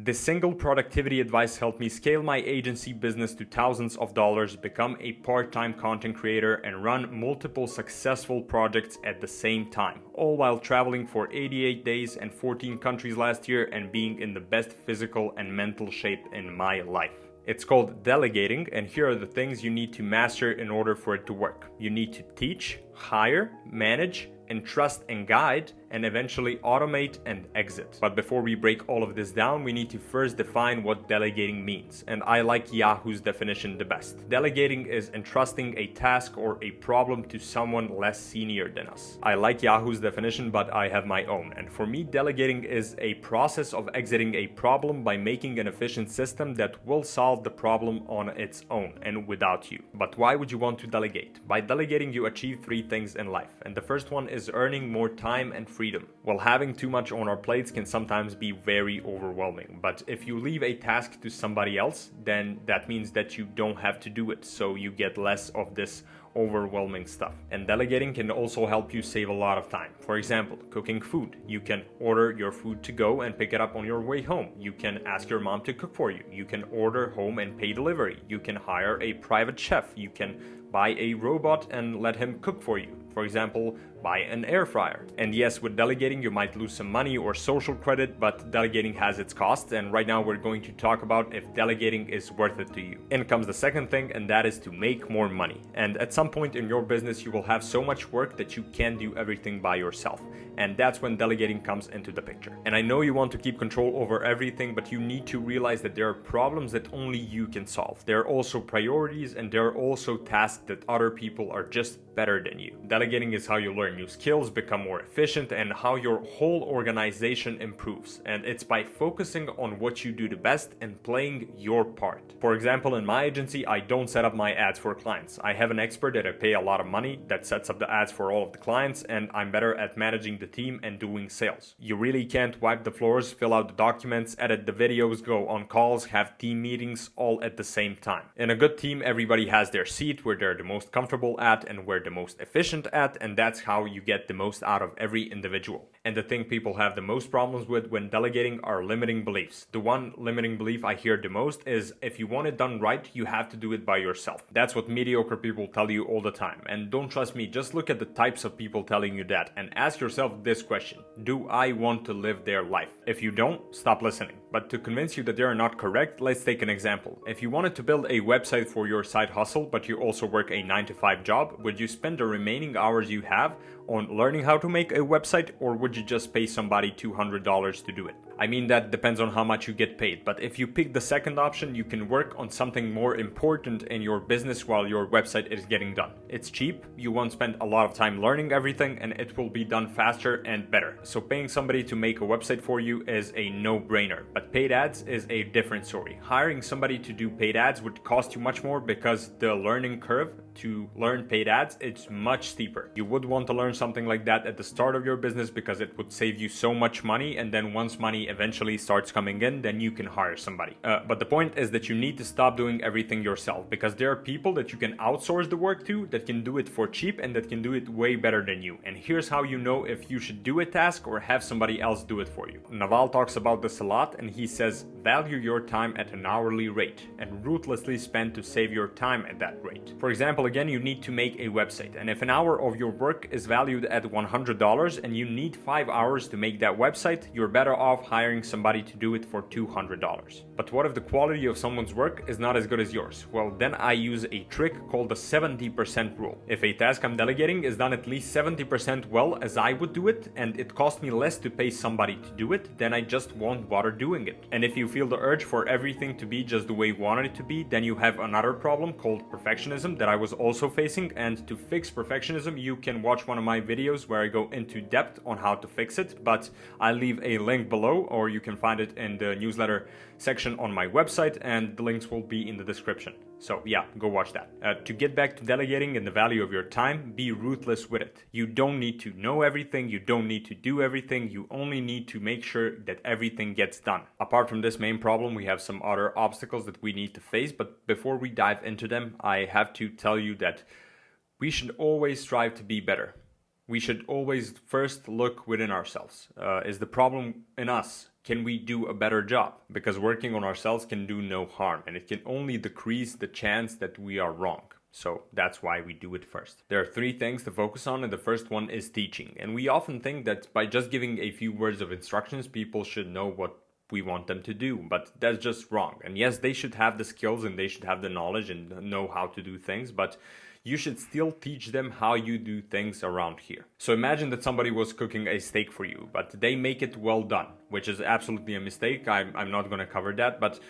This single productivity advice helped me scale my agency business to thousands of dollars, become a part-time content creator, and run multiple successful projects at the same time, all while traveling for 88 days and 14 countries last year and being in the best physical and mental shape in my life. It's called delegating, and here are the things you need to master in order for it to work. You need to teach, hire, manage, entrust and guide, and eventually automate and exit. But before we break all of this down, we need to first define what delegating means. And I like Yahoo's definition the best. Delegating is entrusting a task or a problem to someone less senior than us. I like Yahoo's definition, but I have my own. And for me, delegating is a process of exiting a problem by making an efficient system that will solve the problem on its own and without you. But why would you want to delegate? By delegating, you achieve three things in life. And the first one is earning more time and freedom. Well, having too much on our plates can sometimes be very overwhelming, but if you leave a task to somebody else, then that means that you don't have to do it, so you get less of this overwhelming stuff. And delegating can also help you save a lot of time. For example, cooking food. You can order your food to go and pick it up on your way home. You can ask your mom to cook for you. You can order home and pay delivery. You can hire a private chef. You can buy a robot and let him cook for you. For example, buy an air fryer. And yes, with delegating you might lose some money or social credit, but delegating has its costs, and right now we're going to talk about if delegating is worth it to you. In comes the second thing, and that is to make more money. And at some point in your business you will have so much work that you can't do everything by yourself, and that's when delegating comes into the picture. And I know you want to keep control over everything, but you need to realize that there are problems that only you can solve. There are also priorities, and there are also tasks that other people are just better than you. Delegating is how you learn new skills, become more efficient, and how your whole organization improves. And it's by focusing on what you do the best and playing your part. For example, in my agency, I don't set up my ads for clients. I have an expert that I pay a lot of money that sets up the ads for all of the clients, and I'm better at managing the team and doing sales. You really can't wipe the floors, fill out the documents, edit the videos, go on calls, have team meetings all at the same time. In a good team, everybody has their seat where they're the most comfortable at and where the most efficient at, and that's how you get the most out of every individual. And the thing people have the most problems with when delegating are limiting beliefs. The one limiting belief I hear the most is if you want it done right, you have to do it by yourself. That's what mediocre people tell you all the time. And don't trust me, just look at the types of people telling you that and ask yourself this question: do I want to live their life? If you don't, stop listening. But to convince you that they are not correct, let's take an example. If you wanted to build a website for your side hustle, but you also work a 9-to-5 job, would you spend the remaining hours you have on learning how to make a website, or would you just pay somebody $200 to do it? I mean, that depends on how much you get paid, but if you pick the second option, you can work on something more important in your business while your website is getting done. It's cheap, you won't spend a lot of time learning everything, and it will be done faster and better. So paying somebody to make a website for you is a no-brainer, but paid ads is a different story. Hiring somebody to do paid ads would cost you much more because the learning curve to learn paid ads, it's much steeper. You would want to learn something like that at the start of your business because it would save you so much money, and then once money eventually starts coming in, then you can hire somebody. But the point is that you need to stop doing everything yourself, because there are people that you can outsource the work to that can do it for cheap and that can do it way better than you. And here's how you know if you should do a task or have somebody else do it for you. Naval talks about this a lot, and he says value your time at an hourly rate and ruthlessly spend to save your time at that rate. For example, again, you need to make a website, and if an hour of your work is valued at $100 and you need 5 hours to make that website, you're better off hiring somebody to do it for $200. But what if the quality of someone's work is not as good as yours? Well, then I use a trick called the 70% rule. If a task I'm delegating is done at least 70% well as I would do it, and it costs me less to pay somebody to do it, then I just won't bother doing it. And if you feel the urge for everything to be just the way you wanted it to be, then you have another problem called perfectionism that I was also facing. And to fix perfectionism, you can watch one of my videos where I go into depth on how to fix it, but I'll leave a link below, or you can find it in the newsletter section on my website, and the links will be in the description. So yeah, go watch that. To get back to delegating and the value of your time, be ruthless with it. You don't need to know everything, you don't need to do everything, you only need to make sure that everything gets done. Apart from this main problem, we have some other obstacles that we need to face, but before we dive into them, I have to tell you that we should always strive to be better. we should always first look within ourselves. Is the problem in us? Can we do a better job? Because working on ourselves can do no harm, and it can only decrease the chance that we are wrong. So that's why we do it first. There are 3 things to focus on, and the first one is teaching. And we often think that by just giving a few words of instructions, people should know what we want them to do, but that's just wrong. And yes, they should have the skills and they should have the knowledge and know how to do things, but you should still teach them how you do things around here. So imagine that somebody was cooking a steak for you, but they make it well done, which is absolutely a mistake. I'm not going to cover that, but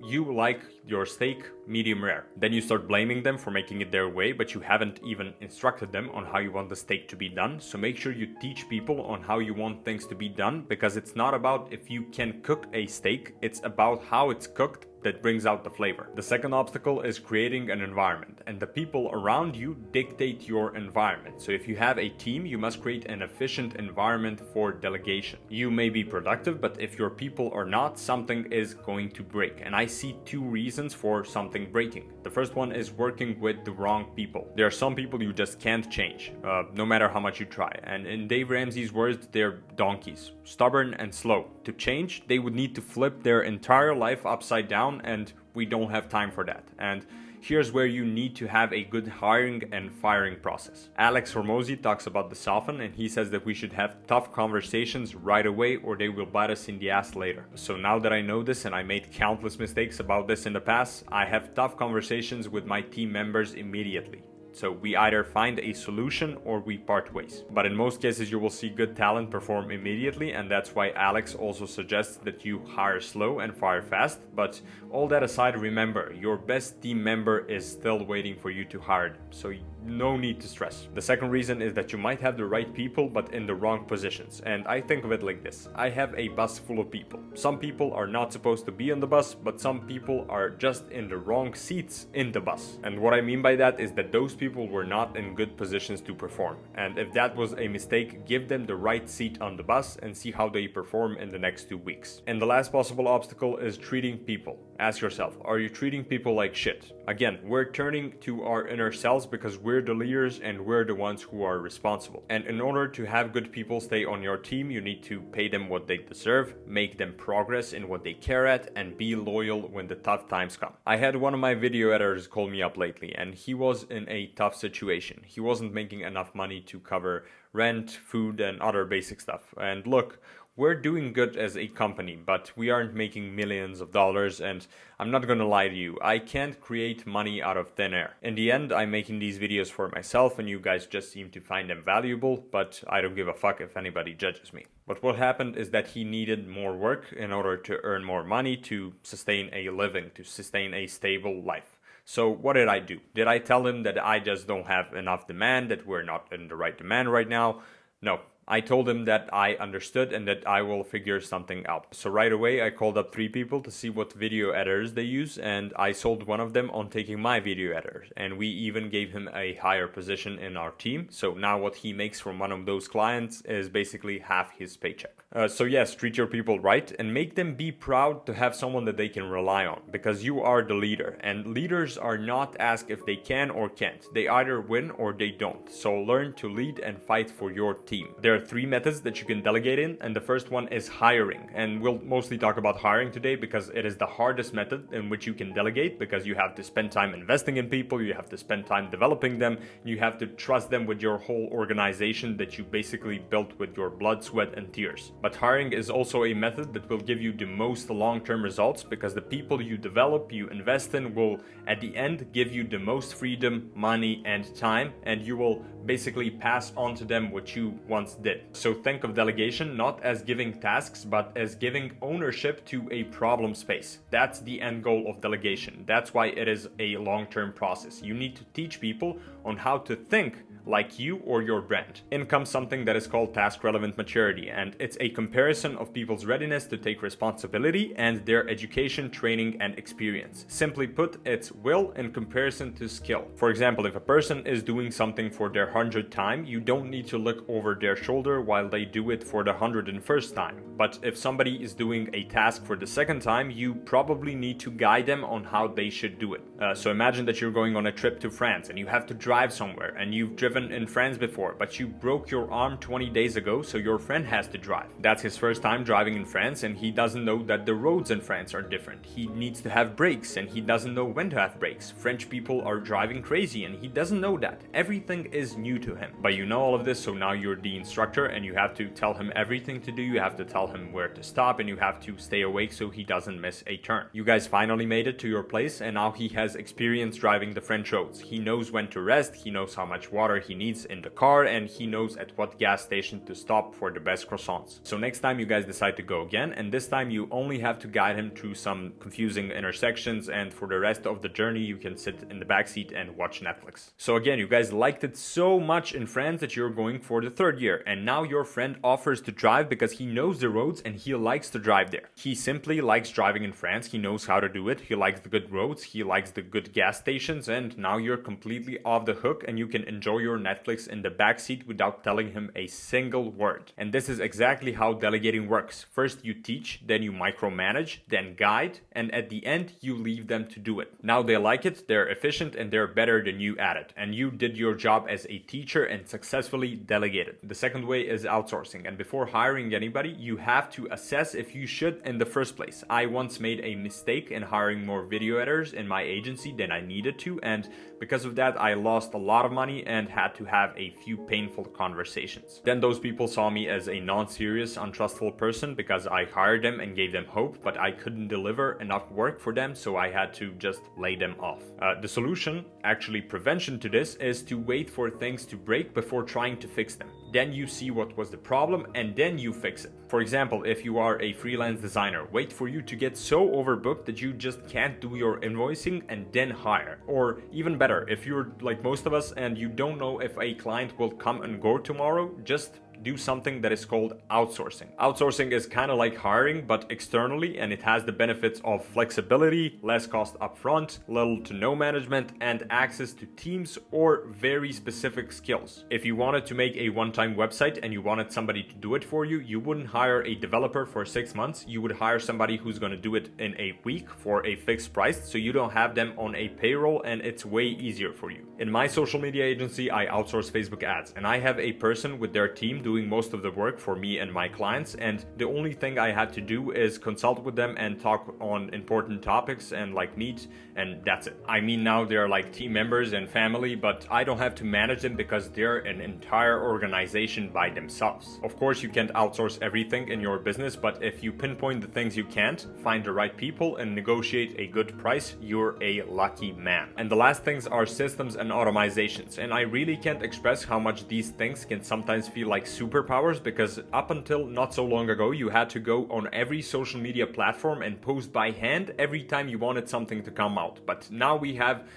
you like your steak medium rare. Then you start blaming them for making it their way, but you haven't even instructed them on how you want the steak to be done. So make sure you teach people on how you want things to be done, because it's not about if you can cook a steak, it's about how it's cooked that brings out the flavor. The second obstacle is creating an environment, and the people around you dictate your environment. So if you have a team, you must create an efficient environment for delegation. You may be productive, but if your people are not, something is going to break. And I see 2 reasons for something breaking. The first one is working with the wrong people. There are some people you just can't change, no matter how much you try. And in Dave Ramsey's words, they're donkeys, stubborn and slow. To change, they would need to flip their entire life upside down, and we don't have time for that. And here's where you need to have a good hiring and firing process. Alex Hormozy talks about the soften, and he says that we should have tough conversations right away or they will bite us in the ass later. So now that I know this, and I made countless mistakes about this in the past, I have tough conversations with my team members immediately. So we either find a solution or we part ways. But in most cases, you will see good talent perform immediately, and that's why Alex also suggests that you hire slow and fire fast. But all that aside, remember, your best team member is still waiting for you to hire them. So no need to stress. The second reason is that you might have the right people, but in the wrong positions. And I think of it like this. I have a bus full of people. Some people are not supposed to be on the bus, but some people are just in the wrong seats in the bus. And what I mean by that is that those people were not in good positions to perform. And if that was a mistake, give them the right seat on the bus and see how they perform in the next 2 weeks. And the last possible obstacle is treating people. Ask yourself, are you treating people like shit? Again, we're turning to our inner selves because we're the leaders and we're the ones who are responsible. And in order to have good people stay on your team, you need to pay them what they deserve, make them progress in what they care at, and be loyal when the tough times come. I had one of my video editors call me up lately, and he was in a tough situation. He wasn't making enough money to cover rent, food, and other basic stuff. And look, we're doing good as a company, but we aren't making millions of dollars, and I'm not gonna lie to you, I can't create money out of thin air. In the end, I'm making these videos for myself and you guys just seem to find them valuable, but I don't give a fuck if anybody judges me. But what happened is that he needed more work in order to earn more money to sustain a living, to sustain a stable life. So what did I do? Did I tell him that I just don't have enough demand, that we're not in the right demand right now? No. I told him that I understood and that I will figure something out. So right away I called up 3 people to see what video editors they use, and I sold one of them on taking my video editors, and we even gave him a higher position in our team. So now what he makes from one of those clients is basically half his paycheck. So yes, treat your people right and make them be proud to have someone that they can rely on, because you are the leader, and leaders are not asked if they can or can't. They either win or they don't. So learn to lead and fight for your team. There are 3 methods that you can delegate in, and the first one is hiring. And we'll mostly talk about hiring today because it is the hardest method in which you can delegate, because you have to spend time investing in people, you have to spend time developing them, you have to trust them with your whole organization that you basically built with your blood, sweat, and tears. But hiring is also a method that will give you the most long-term results, because the people you develop, you invest in, will at the end give you the most freedom, money, and time, and you will basically pass on to them what you once did. So think of delegation not as giving tasks, but as giving ownership to a problem space. That's the end goal of delegation. That's why it is a long-term process. You need to teach people on how to think like you or your brand. In comes something that is called task relevant maturity, and it's a comparison of people's readiness to take responsibility and their education, training, and experience. Simply put, it's will in comparison to skill. For example, if a person is doing something for their 100th time, you don't need to look over their shoulder while they do it for the 101st time. But if somebody is doing a task for the 2nd time, you probably need to guide them on how they should do it. So imagine that you're going on a trip to France and you have to drive somewhere, and you've driven driven in France before, but you broke your arm 20 days ago, so your friend has to drive. That's his first time driving in France, and he doesn't know that the roads in France are different. He needs to have brakes, and he doesn't know when to have brakes. French people are driving crazy, and he doesn't know that. Everything is new to him. But you know all of this, so now you're the instructor, and you have to tell him everything to do. You have to tell him where to stop, and you have to stay awake so he doesn't miss a turn. You guys finally made it to your place, and now he has experience driving the French roads. He knows when to rest, he knows how much water he needs in the car, and he knows at what gas station to stop for the best croissants. So next time you guys decide to go again, and this time you only have to guide him through some confusing intersections, and for the rest of the journey you can sit in the back seat and watch Netflix. So again, you guys liked it so much in France that you're going for the third year, and now your friend offers to drive because he knows the roads and he likes to drive there. He simply likes driving in France, he knows how to do it, he likes the good roads, he likes the good gas stations, and now you're completely off the hook and you can enjoy your Netflix in the backseat without telling him a single word. And this is exactly how delegating works. First you teach, then you micromanage, then guide, and at the end you leave them to do it. Now they like it, they're efficient, and they're better than you at it. And you did your job as a teacher and successfully delegated. The second way is outsourcing, and before hiring anybody, you have to assess if you should in the first place. I once made a mistake in hiring more video editors in my agency than I needed to, and because of that I lost a lot of money and had to have a few painful conversations. Then those people saw me as a non-serious, untrustful person because I hired them and gave them hope, but I couldn't deliver enough work for them, so I had to just lay them off. The solution, actually prevention to this, is to wait for things to break before trying to fix them. Then you see what was the problem and then you fix it. For example, if you are a freelance designer, wait for you to get so overbooked that you just can't do your invoicing and then hire. Or even better, if you're like most of us and you don't know if a client will come and go tomorrow, just do something that is called outsourcing. Outsourcing is kind of like hiring, but externally, and it has the benefits of flexibility, less cost upfront, little to no management, and access to teams or very specific skills. If you wanted to make a one-time website and you wanted somebody to do it for you, you wouldn't hire a developer for 6 months. You would hire somebody who's going to do it in a week for a fixed price, so you don't have them on a payroll, and it's way easier for you. In my social media agency, I outsource Facebook ads, and I have a person with their team doing most of the work for me and my clients, and the only thing I had to do is consult with them and talk on important topics and like meet, and that's it. I mean, now they're like team members and family, but I don't have to manage them because they're an entire organization by themselves. Of course, you can't outsource everything in your business, but if you pinpoint the things you can't, find the right people and negotiate a good price, you're a lucky man. And the last things are systems and automatizations, and I really can't express how much these things can sometimes feel like superpowers, because up until not so long ago you had to go on every social media platform and post by hand every time you wanted something to come out. But now we have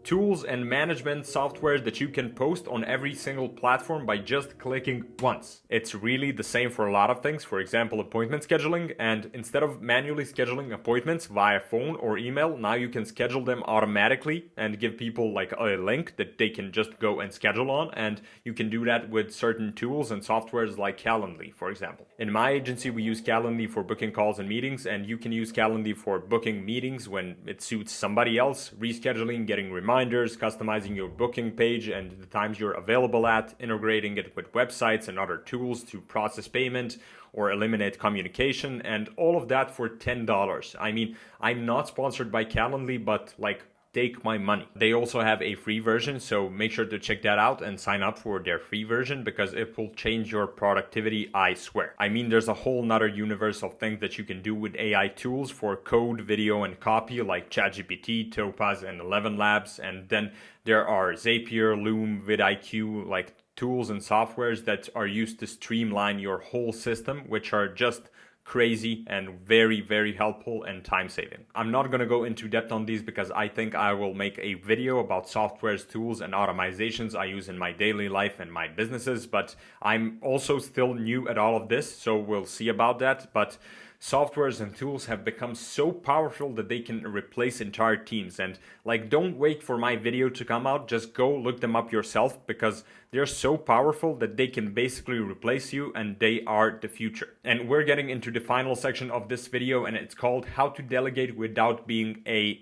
tools and management software that you can post on every single platform by just clicking once. It's really the same for a lot of things, for example appointment scheduling, and instead of manually scheduling appointments via phone or email, now you can schedule them automatically and give people like a link that they can just go and schedule on, and you can do that with certain tools and softwares like Calendly, for example. In my agency we use Calendly for booking calls and meetings, and you can use Calendly for booking meetings when it suits somebody else, rescheduling, getting reminders, customizing your booking page and the times you're available at, integrating it with websites and other tools to process payment or eliminate communication, and all of that for $10. I mean, I'm not sponsored by Calendly, but like, take my money. They also have a free version, so make sure to check that out and sign up for their free version because it will change your productivity, I swear. I mean, there's a whole nother universe of things that you can do with AI tools for code, video, and copy like ChatGPT, Topaz, and 11 Labs, and then there are Zapier, Loom, vidIQ, like tools and softwares that are used to streamline your whole system, which are just crazy and very, very helpful and time saving. I'm not going to go into depth on these because I think I will make a video about softwares, tools, and automatizations I use in my daily life and my businesses, but I'm also still new at all of this, so we'll see about that. But softwares and tools have become so powerful that they can replace entire teams. And like, don't wait for my video to come out, just go look them up yourself because they're so powerful that they can basically replace you, and they are the future. And we're getting into the final section of this video, and it's called How to Delegate Without Being a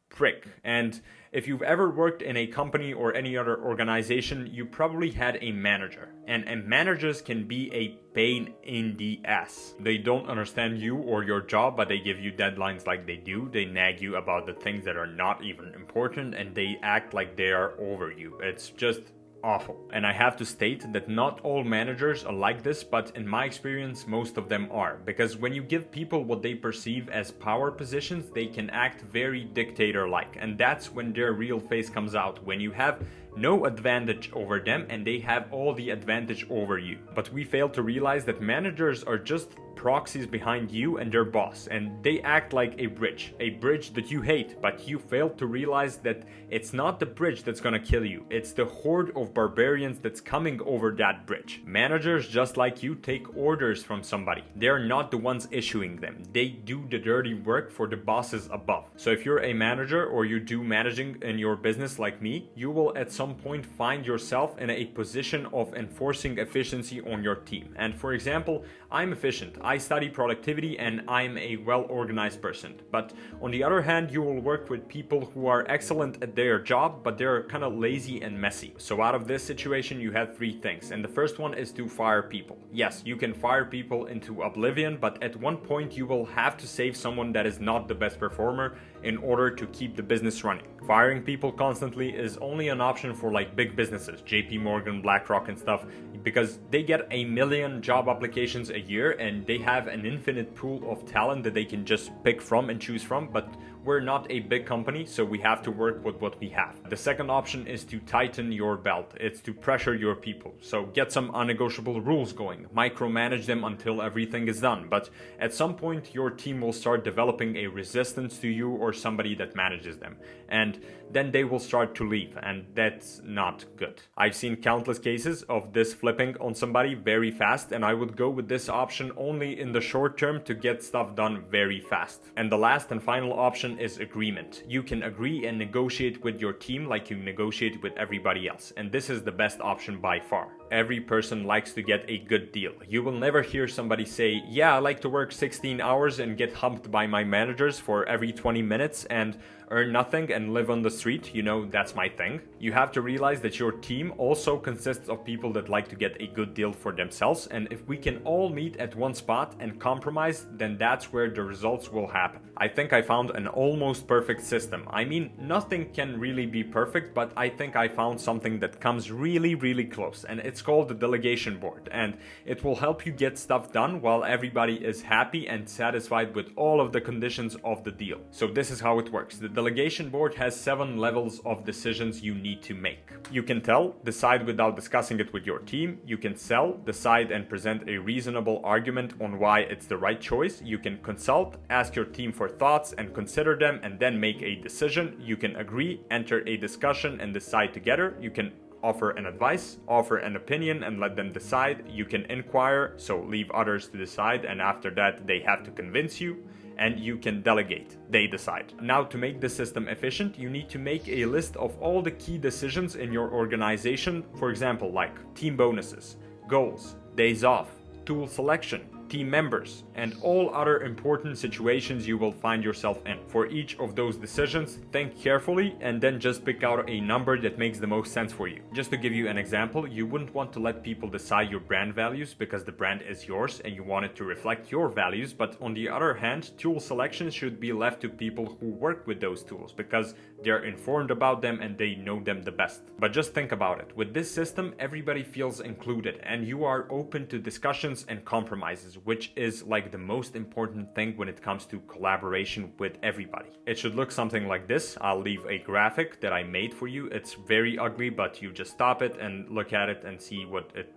prick. And if you've ever worked in a company or any other organization, you probably had a manager. And managers can be a pain in the ass. They don't understand you or your job, but they give you deadlines like they do. They nag you about the things that are not even important, and they act like they are over you. It's just awful. And I have to state that not all managers are like this, but in my experience, most of them are. Because when you give people what they perceive as power positions, they can act very dictator-like. And that's when their real face comes out, when you have no advantage over them and they have all the advantage over you. But we fail to realize that managers are just proxies behind you and their boss, and they act like a bridge that you hate, but you fail to realize that it's not the bridge that's gonna kill you, it's the horde of barbarians that's coming over that bridge. Managers, just like you, take orders from somebody. They're not the ones issuing them. They do the dirty work for the bosses above. So if you're a manager or you do managing in your business like me, you will at some point find yourself in a position of enforcing efficiency on your team. And for example, I'm efficient. I study productivity and I'm a well-organized person. But on the other hand, you will work with people who are excellent at their job, but they're kind of lazy and messy. So out of this situation, you have three things. And the first one is to fire people. Yes, you can fire people into oblivion, but at one point you will have to save someone that is not the best performer in order to keep the business running. Firing people constantly is only an option for like big businesses, JP Morgan, BlackRock and stuff, because they get 1 million job applications a year and they have an infinite pool of talent that they can just pick from and choose from. But we're not a big company, so we have to work with what we have. The second option is to tighten your belt. It's to pressure your people. So get some unnegotiable rules going, micromanage them until everything is done. But at some point, your team will start developing a resistance to you or somebody that manages them. And then they will start to leave, and that's not good. I've seen countless cases of this flipping on somebody very fast, and I would go with this option only in the short term to get stuff done very fast. And the last and final option is agreement. You can agree and negotiate with your team like you negotiate with everybody else, and this is the best option by far. Every person likes to get a good deal. You will never hear somebody say, yeah, I like to work 16 hours and get humped by my managers for every 20 minutes and earn nothing and live on the street. You know, that's my thing. You have to realize that your team also consists of people that like to get a good deal for themselves. And if we can all meet at one spot and compromise, then that's where the results will happen. I think I found an almost perfect system. I mean, nothing can really be perfect, but I think I found something that comes really, really close. And it's called the delegation board. And it will help you get stuff done while everybody is happy and satisfied with all of the conditions of the deal. So this is how it works. The delegation board has 7 levels of decisions you need to make. You can tell, decide without discussing it with your team. You can sell, decide and present a reasonable argument on why it's the right choice. You can consult, ask your team for thoughts and consider them and then make a decision. You can agree, enter a discussion and decide together. You can offer an advice, offer an opinion and let them decide. You can inquire, so leave others to decide, and after that they have to convince you. And you can delegate, they decide. Now, to make the system efficient, you need to make a list of all the key decisions in your organization. For example, like team bonuses, goals, days off, tool selection, team members, and all other important situations you will find yourself in. For each of those decisions, think carefully and then just pick out a number that makes the most sense for you. Just to give you an example, you wouldn't want to let people decide your brand values because the brand is yours and you want it to reflect your values. But on the other hand, tool selection should be left to people who work with those tools because they're informed about them and they know them the best. But just think about it. With this system, everybody feels included and you are open to discussions and compromises, which is like the most important thing when it comes to collaboration with everybody. It should look something like this. I'll leave a graphic that I made for you. It's very ugly, but you just stop it and look at it and see what it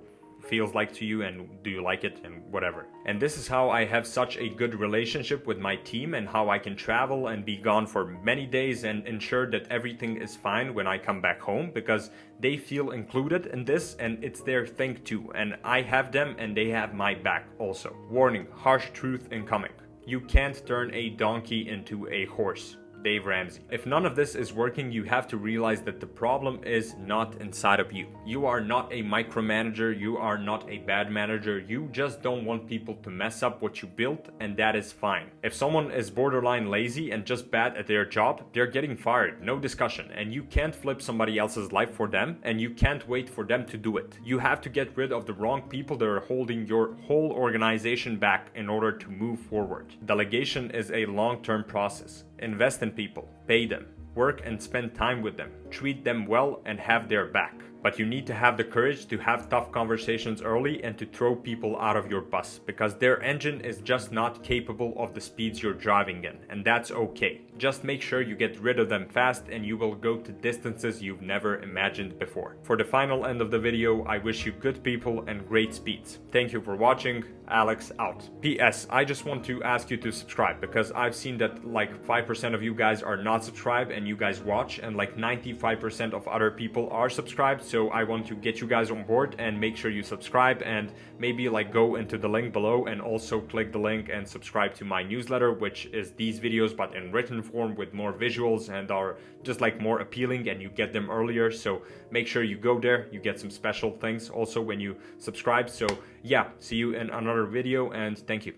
feels like to you and do you like it and whatever. And this is how I have such a good relationship with my team and how I can travel and be gone for many days and ensure that everything is fine when I come back home, because they feel included in this and it's their thing too, and I have them and they have my back also. Warning, harsh truth incoming. You can't turn a donkey into a horse. Dave Ramsey. If none of this is working, you have to realize that the problem is not inside of you. You are not a micromanager, you are not a bad manager, you just don't want people to mess up what you built, and that is fine. If someone is borderline lazy and just bad at their job, they're getting fired, no discussion, and you can't flip somebody else's life for them, and you can't wait for them to do it. You have to get rid of the wrong people that are holding your whole organization back in order to move forward. Delegation is a long-term process. Invest in people, pay them, work and spend time with them, treat them well and have their back. But you need to have the courage to have tough conversations early and to throw people out of your bus, because their engine is just not capable of the speeds you're driving in, and that's okay. Just make sure you get rid of them fast and you will go to distances you've never imagined before. For the final end of the video, I wish you good people and great speeds. Thank you for watching. Alex out. P.S. I just want to ask you to subscribe, because I've seen that like 5% of you guys are not subscribed and you guys watch, and like 95% of other people are subscribed. So I want to get you guys on board and make sure you subscribe, and maybe like go into the link below and also click the link and subscribe to my newsletter, which is these videos but in written form with more visuals and are just like more appealing and you get them earlier. So make sure you go there, you get some special things also when you subscribe. So yeah, see you in another video and thank you.